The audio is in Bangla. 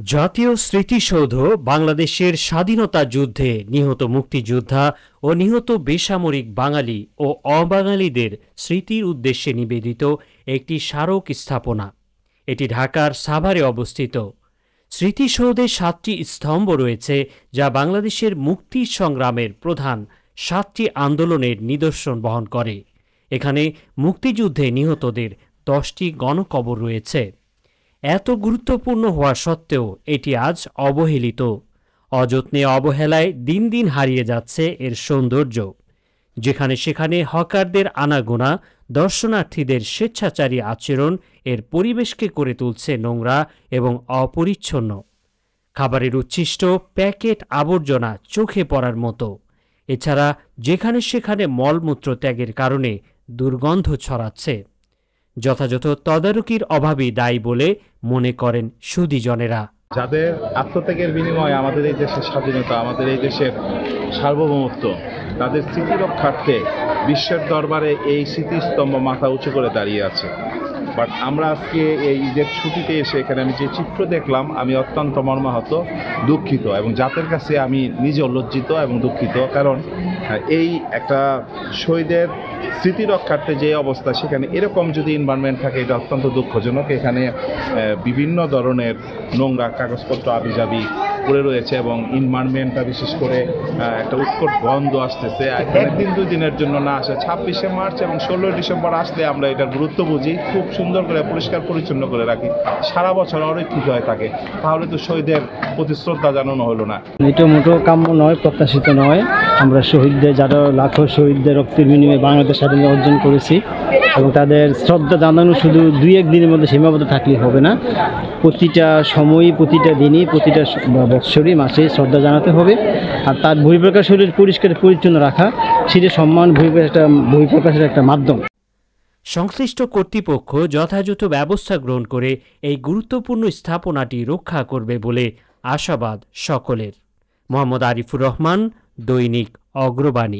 জাতীয় স্মৃতিসৌধ বাংলাদেশের স্বাধীনতা যুদ্ধে নিহত মুক্তিযোদ্ধা ও নিহত বেসামরিক বাঙালি ও অবাঙালিদের স্মৃতির উদ্দেশ্যে নিবেদিত একটি স্মারক স্থাপনা। এটি ঢাকার সাভারে অবস্থিত। স্মৃতিসৌধে ৭টি স্তম্ভ রয়েছে, যা বাংলাদেশের মুক্তি সংগ্রামের প্রধান ৭টি আন্দোলনের নিদর্শন বহন করে। এখানে মুক্তিযুদ্ধে নিহতদের ১০টি গণকবর রয়েছে। এত গুরুত্বপূর্ণ হওয়া সত্ত্বেও এটি আজ অবহেলিত। অযত্নে অবহেলায় দিন দিন হারিয়ে যাচ্ছে এর সৌন্দর্য। যেখানে সেখানে হকারদের আনাগোনা, দর্শনার্থীদের স্বেচ্ছাচারী আচরণ এর পরিবেশকে করে তুলছে নোংরা এবং অপরিচ্ছন্ন। খাবারের উচ্ছিষ্ট, প্যাকেট, আবর্জনা চোখে পড়ার মতো। এছাড়া যেখানে সেখানে মলমূত্র ত্যাগের কারণে দুর্গন্ধ ছড়াচ্ছে। যথাযথ তদারকির অভাবই দায়ী বলে মনে করেন সুধীজনেরা। যাদের আত্মত্যাগের বিনিময়ে আমাদের এই দেশের স্বাধীনতা, আমাদের এই দেশের সার্বভৌমত্ব, তাদের স্মৃতি রক্ষার্থে বিশ্বের দরবারে এই স্মৃতিস্তম্ভ মাথা উঁচু করে দাঁড়িয়ে আছে। বাট আমরা আজকে এই ঈদের ছুটিতে এসে এখানে আমি যে চিত্র দেখলাম, আমি অত্যন্ত মর্মাহত, দুঃখিত, এবং জাতের কাছে আমি নিজেও লজ্জিত এবং দুঃখিত। কারণ এই একটা শহীদের স্মৃতি রক্ষার্থে যে অবস্থা, সেখানে এরকম যদি এনভায়রনমেন্ট থাকে, এটা অত্যন্ত দুঃখজনক। এখানে বিভিন্ন ধরনের নোংরা কাগজপত্র আবিজাবি পড়ে রয়েছে এবং এনভায়রনমেন্টটা বিশেষ করে একটা উৎকট গন্ধ আসতেছে। একদিন দুই দিনের জন্য না আসে, 26শে মার্চ এবং 16ই ডিসেম্বর আসলে আমরা এটার গুরুত্ব বুঝি, খুব সুন্দর করে পরিষ্কার পরিচ্ছন্ন করে রাখি, সারা বছর অরক্ষিত হয়ে থাকে। তাহলে তো শহীদের প্রতি শ্রদ্ধা জানানো হলো না। এটা মোটেও কাম্য নয়, প্রত্যাশিত নয়। আমরা শহীদদের, যারা লাখো শহীদদের রক্তের বিনিময়ে বাংলাদেশ স্বাধীনতা অর্জন করেছি, এবং তাদের শ্রদ্ধা জানানো শুধু 2-1 দিনের মধ্যে সীমাবদ্ধ থাকলে হবে না। প্রতিটা সময়ই, প্রতিটা দিনই, প্রতিটা বৎসরই, মাসে শ্রদ্ধা জানাতে হবে। আর তার বহিঃপ্রকাশ হলে পরিষ্কার পরিচ্ছন্ন রাখা, সেটা সম্মান বহিঃপ্রকাশের একটা মাধ্যম। সংশ্লিষ্ট কর্তৃপক্ষ যথাযথ ব্যবস্থা গ্রহণ করে এই গুরুত্বপূর্ণ স্থাপনাটি রক্ষা করবে বলে আশাবাদ সকলের। মোহাম্মদ আরিফুর রহমান, দৈনিক অগ্রবাণী।